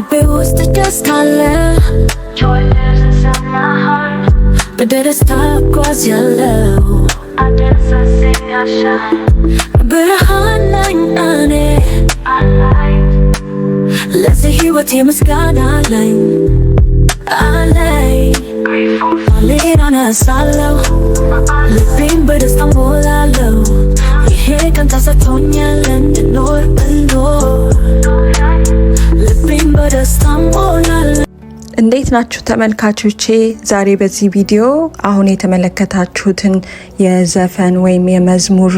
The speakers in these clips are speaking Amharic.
ልቤ ውስጥ ደስታለ Joy lives inside my heart በደስታ እጓዛለሁ I dance, I sing, I shine ብርሃን ነኝ እኔ I light ለዚህ ሕይወት የምስጋና አለኝ ማለዳ እነሳለሁ ልቤን በደስታ ሞላለሁ ይሄ ቀን ተሰጥቶኛል እንድኖር ልቤን በደስታ ሞላለሁ። እንዴት ናችሁ ተመልካቾቼ? ዛሬ በዚህ ቪዲዮ አሁን የተመለከታችሁትን የዘፈን ወይም የመዝሙር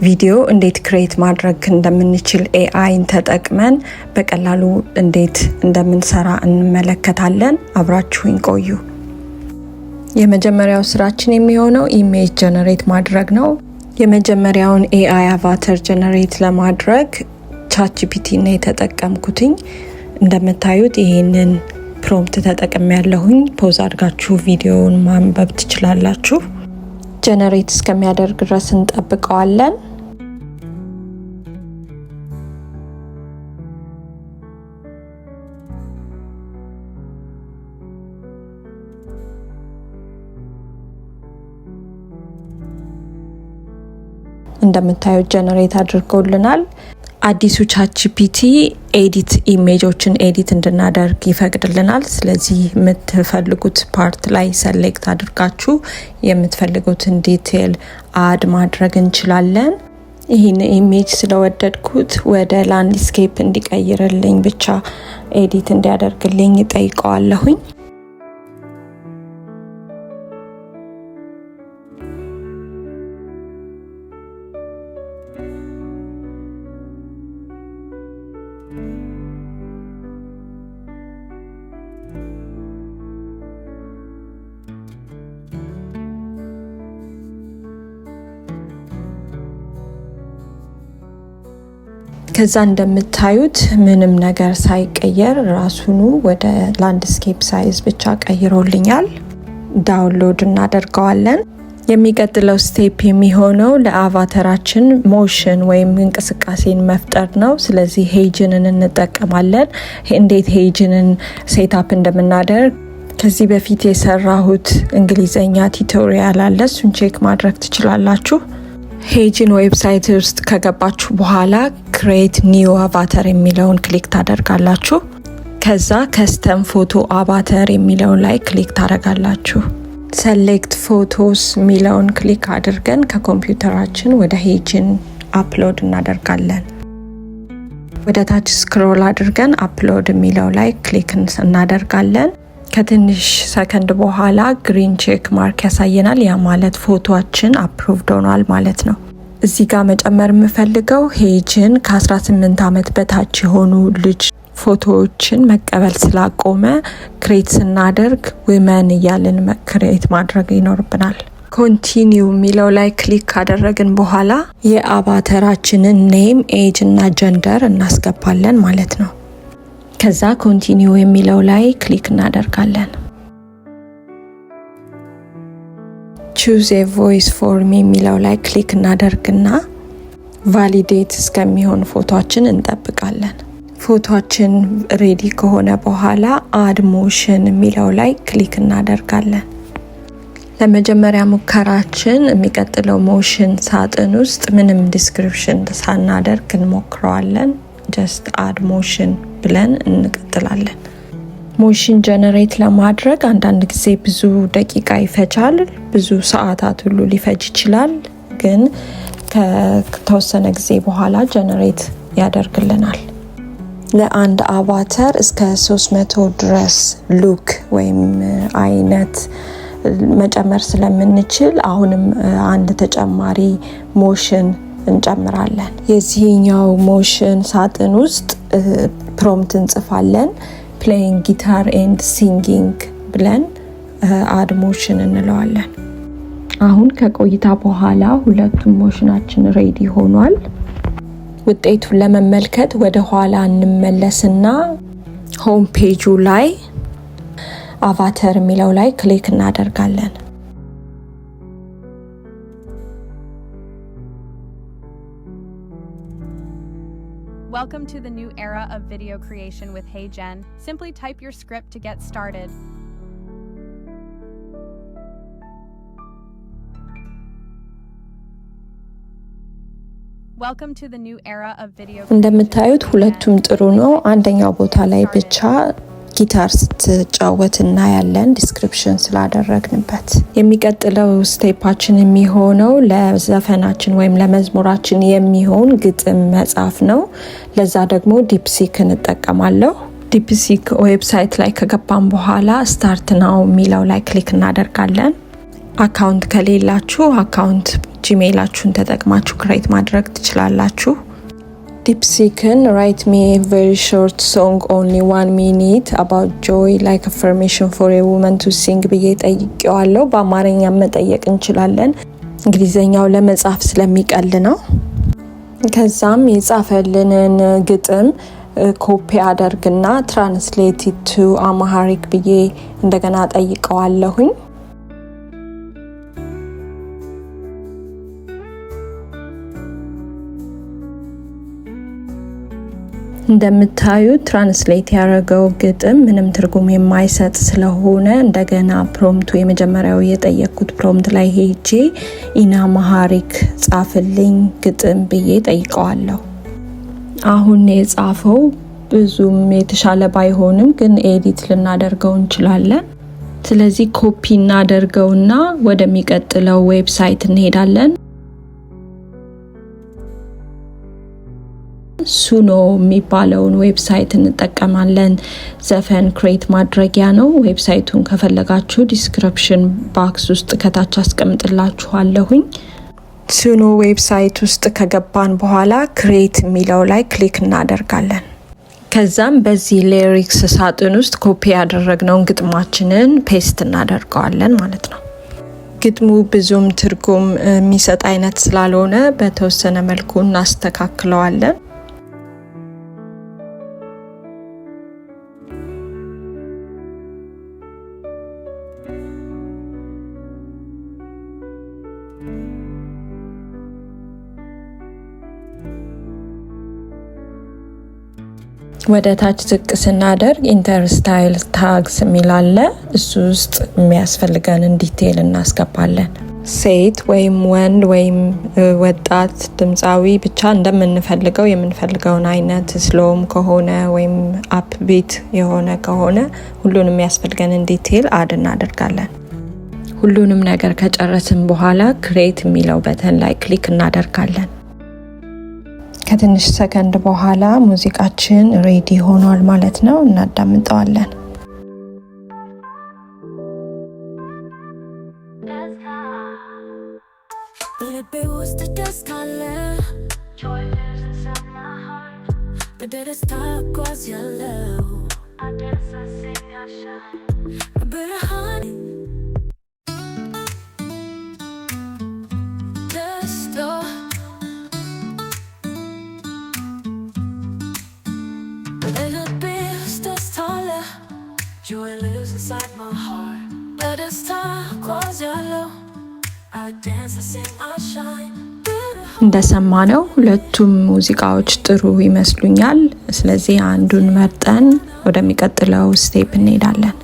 ቪዲዮ እንዴት ክሬት ማድረግ እንደምንችል ኤአይን ተጠቅመን በቀላሉ እንዴት እንደምንሰራ እንመለከታለን። አብራችሁኝ ቆዩ። የመጀመሪያው ስራችን የሚሆነው ኢሜጅ ጀነሬት ማድረግ ነው። የመጀመሪያውን ኤአይ አቫተር ጀነሬት ለማድረግ ቻትጂፒቲ ነው የተጠቀምኩትኝ። እንደምታዩት ይሄንን ፕሮምፕት ተጠቅሜ ያለሁኝ። ፖዝ አድርጋችሁ ቪዲዮውን ማንበብ ትችላላችሁ። ጀነሬት እስከሚያደርግ ድረስ እንጠብቀዋለን። እንደምታዩት ጀነሬት አድርጎልናል። አዲሱ ቻትጂፒቲ ኤዲት ኢሜጆችን ኤዲት እንድናደርግ ይፈቅድልናል። ስለዚህ የምትፈልጉት ፓርት ላይ ሰሌክት አድርጋችሁ የምትፈልጉትን ዲቴል አድ ማድረግ እንችላለን። ይህን ኢሜጅ ስለወደድኩት ወደ ላንድስኬፕ እንዲቀይርልኝ ብቻ ኤዲት እንዲያደርግልኝ ጠይቀዋለሁኝ። ከዛ እንደምታዩት ምንም ነገር ሳይቀየር ራሱኑ ወደ ላንድስኬፕ ሳይዝ ብቻ ቀይሮልኛል። ዳውንሎድ እናደርገዋለን። የሚቀጥለው ስቴፕ የሚሆነው ለአቫተራችን ሞሽን ወይም እንቅስቃሴን መፍጠር ነው። ስለዚህ ሄጅንን እንጠቀማለን። እንዴት ሄጅንን ሴታፕ እንደምናደርግ ከዚህ በፊት የሰራሁት እንግሊዘኛ ቱቶሪያል አለ። እሱን ቼክ ማድረግ ትችላላችሁ። ሄጅን ዌብሳይት ውስጥ ከገባችሁ በኋላ ክሬት ኒው አቫተር የሚለውን ክሊክ ታደርጋላችሁ። ከዛ ከስተም ፎቶ አቫተር የሚለውን ላይ ክሊክ ታደርጋላችሁ። ሰሌክት ፎቶስ የሚለውን ክሊክ አድርገን ከኮምፒውተራችን ወደ ሄጅን አፕሎድ እናደርጋለን። ወደ ታች ስክሮል አድርገን አፕሎድ የሚለው ላይ ክሊክ እናደርጋለን። ከትንሽ ሰከንድ በኋላ ግሪን ቼክ ማርክ ያሳየናል። ያ ማለት ፎቶአችን አፕሩቭድ ሆኗል ማለት ነው። እዚህ ጋር መጨመር የምፈልገው ሄጅን ከ18 ዓመት በታች የሆኑ ልጅ ፎቶዎችን መቀበል ስላቆመ ክሬት ስናደርግ ዊመን እያልን ክሬት ማድረግ ይኖርብናል። ኮንቲኒው የሚለው ላይ ክሊክ ካደረግን በኋላ የአቫተራችንን ኔም፣ ኤጅ እና ጀንደር እናስገባለን ማለት ነው። ከዛ ኮንቲኒው የሚለው ላይ ክሊክ እናደርጋለን። ቹዝ ኤ ቮይስ ፎርም የሚለው ላይ ክሊክ እናደርግና ቫሊዴት እስከሚሆን ፎቶአችን እንጠብቃለን። ፎቶአችን ሬዲ ከሆነ በኋላ አድ ሞሽን የሚለው ላይ ክሊክ እናደርጋለን። ለመጀመሪያ ሙከራችን የሚቀጥለው ሞሽን ሳጥን ውስጥ ምንም ዲስክሪፕሽን ሳናደርግ እንሞክረዋለን። ጀስት አድ ሞሽን ብለን እንቀጥላለን። ሞሽን ጀነሬት ለማድረግ አንዳንድ ጊዜ ብዙ ደቂቃ ይፈጃል፣ ብዙ ሰዓታት ሁሉ ሊፈጅ ይችላል። ግን ከተወሰነ ጊዜ በኋላ ጀነሬት ያደርግልናል። ለአንድ አቫተር እስከ 300 ድረስ ሉክ ወይም አይነት መጨመር ስለምንችል አሁንም አንድ ተጨማሪ ሞሽን እንጨምራለን። የዚህኛው ሞሽን ሳጥን ውስጥ ፕሮምፕት እንጽፋለን። ፕሌይንግ ጊታር ኤንድ ሲንጊንግ ብለን አድ ሞሽን እንለዋለን። አሁን ከቆይታ በኋላ ሁለቱም ሞሽናችን ሬዲ ሆኗል። ውጤቱን ለመመልከት ወደ ኋላ እንመለስና ሆም ፔጁ ላይ አቫተር የሚለው ላይ ክሊክ እናደርጋለን። Welcome to the new era of video creation with HeyGen. Simply type your script to get started. Welcome to the new era of video creation. እንደምታዩት ሁለቱም ጥሩ ነው። አንደኛው ቦታ ላይ ብቻ ጊታር ስትጫወት እናያለን ዲስክሪፕሽን ስላደረግንበት። የሚቀጥለው ስቴፓችን የሚሆነው ለዘፈናችን ወይም ለመዝሙራችን የሚሆን ግጥም መጻፍ ነው። ለዛ ደግሞ ዲፕሲክ እንጠቀማለሁ። ዲፕሲክ ዌብሳይት ላይ ከገባን በኋላ ስታርት ናው የሚለው ላይ ክሊክ እናደርጋለን። አካውንት ከሌላችሁ አካውንት ጂሜይላችሁን ተጠቅማችሁ ክሬት ማድረግ ትችላላችሁ። ዲፕሲክን write me a very short song only 1 minute about joy like affirmation for a woman to sing ብዬ ጠይቄዋለሁ። በአማርኛ መጠየቅ እንችላለን። እንግሊዘኛው ለመጻፍ ስለሚቀል ነው። ከዛም የጻፈልንን ግጥም ኮፒ አደርግና translate it to Amharic ብዬ እንደገና ጠይቀዋለሁኝ። እንደምታዩት ትራንስሌት ያደረገው ግጥም ምንም ትርጉም የማይሰጥ ስለሆነ እንደገና ፕሮምቱ የመጀመሪያው የጠየቅኩት ፕሮምት ላይ ሄጄ ኢን አምሃሪክ ጻፍልኝ ግጥም ብዬ ጠይቀዋለሁ። አሁን የጻፈው ብዙም የተሻለ ባይሆንም ግን ኤዲት ልናደርገው እንችላለን። ስለዚህ ኮፒ እናደርገውና ወደሚቀጥለው ዌብሳይት እንሄዳለን። ሱኖ የሚባለውን ዌብሳይት እንጠቀማለን። ዘፈን ክሬት ማድረጊያ ነው። ዌብሳይቱን ከፈለጋችሁ ዲስክሪፕሽን ባክስ ውስጥ ከታች አስቀምጥላችኋለሁኝ። ሱኖ ዌብሳይት ውስጥ ከገባን በኋላ ክሬት የሚለው ላይ ክሊክ እናደርጋለን። ከዛም በዚህ ሊሪክስ ሳጥን ውስጥ ኮፒ ያደረግነውን ግጥማችንን ፔስት እናደርገዋለን ማለት ነው። ግጥሙ ብዙም ትርጉም የሚሰጥ አይነት ስላልሆነ በተወሰነ መልኩ እናስተካክለዋለን። ወደ ታች ዝቅ ስናደርግ ኢንተር ስታይል ታግስ የሚላለ እሱ ውስጥ የሚያስፈልገንን ዲቴይል እናስገባለን። ሴት ወይም ወንድ ወይም ወጣት ድምፃዊ ብቻ እንደምንፈልገው የምንፈልገውን አይነት ስሎም ከሆነ ወይም አፕ ቢት የሆነ ከሆነ ሁሉንም የሚያስፈልገንን ዲቴይል አድ እናደርጋለን። ሁሉንም ነገር ከጨረስን በኋላ ክሬት የሚለው በተን ላይ ክሊክ እናደርጋለን። ከትንሽ ሰከንድ በኋላ ሙዚቃችን ሬዲ ሆኗል ማለት ነው። እናዳምጠዋለን። Joy lives inside my heart. Let us talk, cause your love. I dance, I sing, I shine. እንደሰማነው ሁለቱም ሙዚቃዎች ጥሩ ይመስሉኛል። ስለዚህ አንዱን መርጠን ወደሚቀጥለው ስቴፕ እንሄዳለን።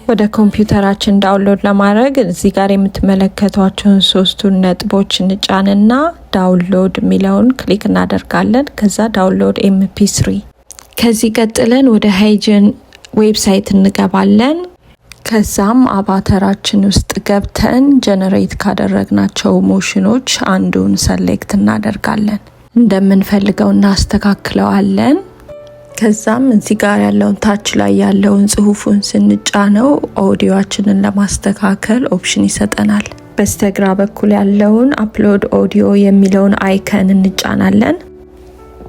ወደ ኮምፒውተራችን ዳውንሎድ ለማድረግ እዚህ ጋር የምትመለከቷቸውን ሶስቱን ነጥቦች እንጫንና ዳውንሎድ የሚለውን ክሊክ እናደርጋለን። ከዛ ዳውንሎድ MP3። ከዚህ ቀጥለን ወደ HeyGen ዌብሳይት እንገባለን። ከዛም አቫተራችን ውስጥ ገብተን ጀነሬት ካደረግናቸው ሞሽኖች አንዱን ሰሌክት እናደርጋለን። እንደምንፈልገው እናስተካክለዋለን። ከዛም እዚህ ጋር ያለውን ታች ላይ ያለውን ጽሁፉን ስንጫነው ኦዲዮአችንን ለማስተካከል ኦፕሽን ይሰጠናል። በስተግራ በኩል ያለውን አፕሎድ ኦዲዮ የሚለውን አይከን እንጫናለን።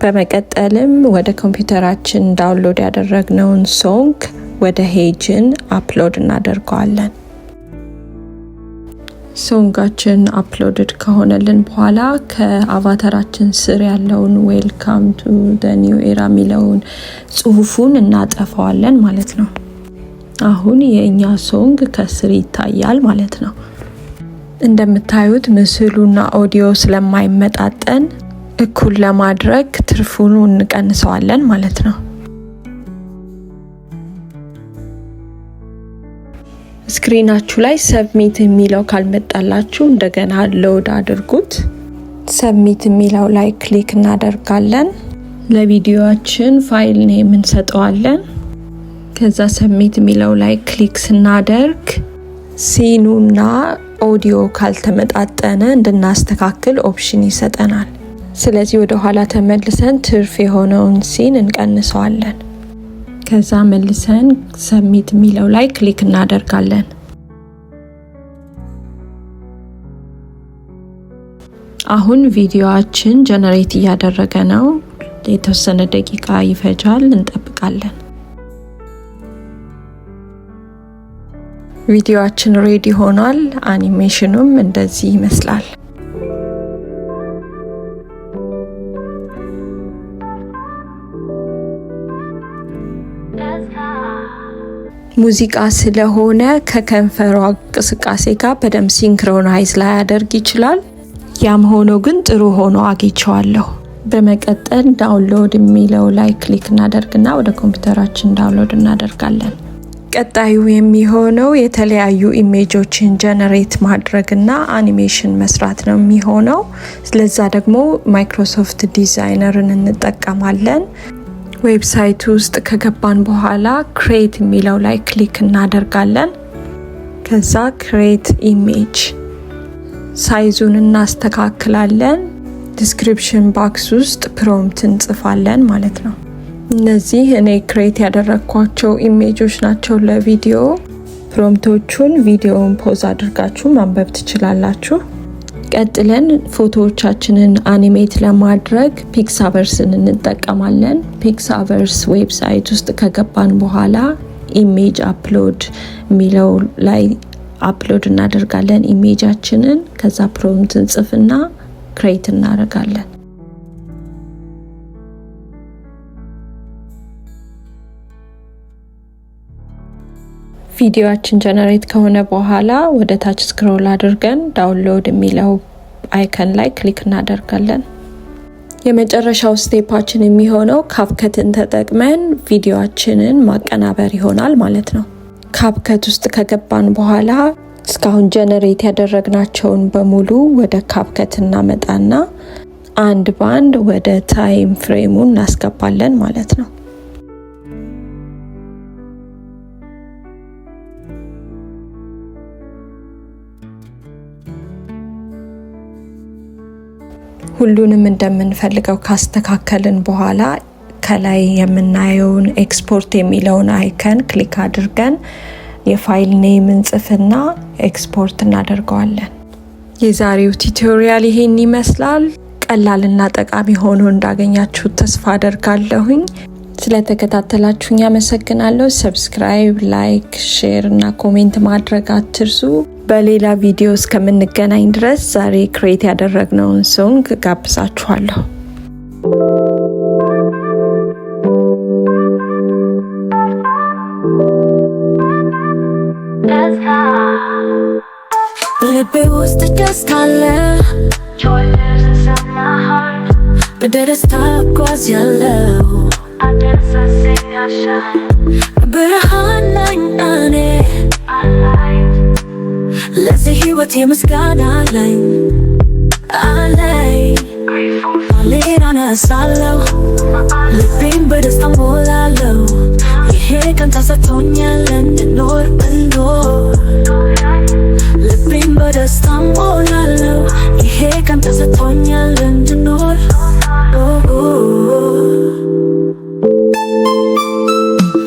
በመቀጠልም ወደ ኮምፒውተራችን ዳውንሎድ ያደረግነውን ሶንግ ወደ HeyGen አፕሎድ እናደርገዋለን። ሶንጋችን አፕሎድድ ከሆነልን በኋላ ከአቫታራችን ስር ያለውን ዌልካም ቱ ዘ ኒው ኤራ የሚለውን ጽሁፉን እናጠፋዋለን ማለት ነው። አሁን የእኛ ሶንግ ከስር ይታያል ማለት ነው። እንደምታዩት ምስሉና ኦዲዮ ስለማይመጣጠን እኩል ለማድረግ ትርፉን እንቀንሰዋለን ማለት ነው። ስክሪናችሁ ላይ ሰብሚት የሚለው ካልመጣላችሁ እንደገና ሎድ አድርጉት። ሰብሚት የሚለው ላይ ክሊክ እናደርጋለን። ለቪዲዮአችን ፋይል ኔም እንሰጠዋለን። ከዛ ሰብሚት የሚለው ላይ ክሊክ ስናደርግ ሲኑና ኦዲዮ ካልተመጣጠነ እንድናስተካክል ኦፕሽን ይሰጠናል። ስለዚህ ወደ ኋላ ተመልሰን ትርፍ የሆነውን ሲን እንቀንሰዋለን። ከዛ መልሰን ሰብሚት የሚለው ላይ ክሊክ እናደርጋለን። አሁን ቪዲዮአችን ጀነሬት እያደረገ ነው። የተወሰነ ደቂቃ ይፈጃል፣ እንጠብቃለን። ቪዲዮአችን ሬዲ ሆኗል። አኒሜሽኑም እንደዚህ ይመስላል። ሙዚቃ ስለሆነ ከከንፈሯ እንቅስቃሴ ጋር በደንብ ሲንክሮናይዝ ላይ ያደርግ ይችላል። ያም ሆኖ ግን ጥሩ ሆኖ አግኝቼዋለሁ። በመቀጠል ዳውንሎድ የሚለው ላይ ክሊክ እናደርግና ወደ ኮምፒውተራችን ዳውንሎድ እናደርጋለን። ቀጣዩ የሚሆነው የተለያዩ ኢሜጆችን ጀነሬት ማድረግና አኒሜሽን መስራት ነው የሚሆነው። ስለዛ ደግሞ ማይክሮሶፍት ዲዛይነርን እንጠቀማለን። ዌብሳይት ውስጥ ከገባን በኋላ ክሬት የሚለው ላይ ክሊክ እናደርጋለን። ከዛ ክሬት ኢሜጅ ሳይዙን እናስተካክላለን። ዲስክሪፕሽን ባክስ ውስጥ ፕሮምፕት እንጽፋለን ማለት ነው። እነዚህ እኔ ክሬት ያደረግኳቸው ኢሜጆች ናቸው ለቪዲዮ። ፕሮምፕቶቹን ቪዲዮውን ፖዝ አድርጋችሁ ማንበብ ትችላላችሁ። ቀጥለን ፎቶዎቻችንን አኒሜት ለማድረግ ፒክሳቨርስን እንጠቀማለን። ፒክሳቨርስ ዌብሳይት ውስጥ ከገባን በኋላ ኢሜጅ አፕሎድ የሚለው ላይ አፕሎድ እናደርጋለን ኢሜጃችንን። ከዛ ፕሮምፕት እንጽፍና ክሬት እናደርጋለን። ቪዲዮአችን ጀነሬት ከሆነ በኋላ ወደ ታች ስክሮል አድርገን ዳውንሎድ የሚለው አይከን ላይ ክሊክ እናደርጋለን። የመጨረሻው ስቴፓችን የሚሆነው ካፕከትን ተጠቅመን ቪዲዮአችንን ማቀናበር ይሆናል ማለት ነው። ካፕከት ውስጥ ከገባን በኋላ እስካሁን ጀነሬት ያደረግናቸውን በሙሉ ወደ ካፕከት እናመጣና አንድ ባንድ ወደ ታይም ፍሬሙ እናስገባለን ማለት ነው። ሁሉንም እንደምንፈልገው ካስተካከልን በኋላ ከላይ የምናየውን ኤክስፖርት የሚለውን አይከን ክሊክ አድርገን የፋይል ኔም እንጽፍና ኤክስፖርት እናደርገዋለን። የዛሬው ቱቶሪያል ይሄን ይመስላል። ቀላልና ጠቃሚ ሆኖ እንዳገኛችሁት ተስፋ አደርጋለሁኝ። ስለተከታተላችሁኝ አመሰግናለሁ። ሰብስክራይብ፣ ላይክ፣ ሼር እና ኮሜንት ማድረግ አትርሱ። በሌላ ቪዲዮ እስከምንገናኝ ድረስ ዛሬ ክሬት ያደረግነውን ሶንግ ጋብዛችኋለሁ። ልቤ ውስጥ ደስታ አለ፣ በደስታ እጓዛለሁ፣ ብርሃን ነኝ እኔ፣ ለዚህ ሕይወት ምስጋና አለኝ። ሌላ አነሳለሁ፣ ልቤን በደስታ ሞላለሁ። ይሄ ቀን ተሰጥቶኛል እንድኖር ልቤን በደስታ ሞላለሁ። ይሄ ቀን ተሰጥቶኛል እንድኖር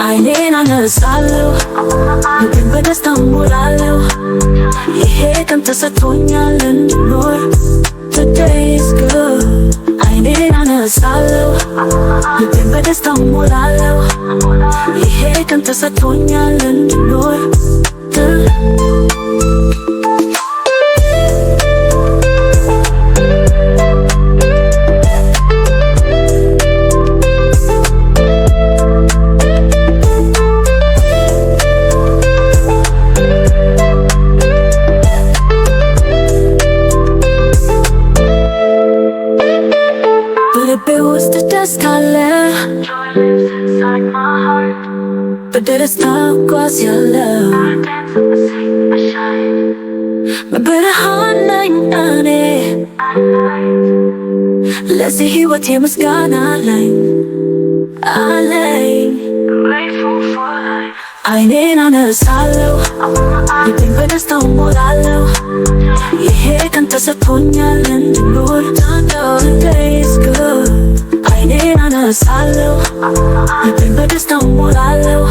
አይኔን አነሳለሁ፣ ልቤን በደስታ ሞላለሁ። ይሄ ቀን ተሰጥቶኛል እንድኖር Today is good. አይኔን አነሳለሁ፣ ልቤን በደስታ ሞላለሁ። ይሄ ቀን ተሰጥቶኛል እንድኖር ደስታ አለ በደስታ እጓዛለሁ በብርሃን ነኝ እኔ ለዚህ ሕይወቴ ምስጋና አለኝ አይኔን አነሳለሁ ልቤን በደስታ እሞላለሁ ይሄ ቀን ተሰጥቶኛል እንድኖር Today's good አይኔን አነሳለሁ ልቤን በደስታ እሞላለሁ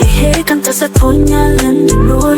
ይሄ ቀን ተሰጥቶኛል እንድኖር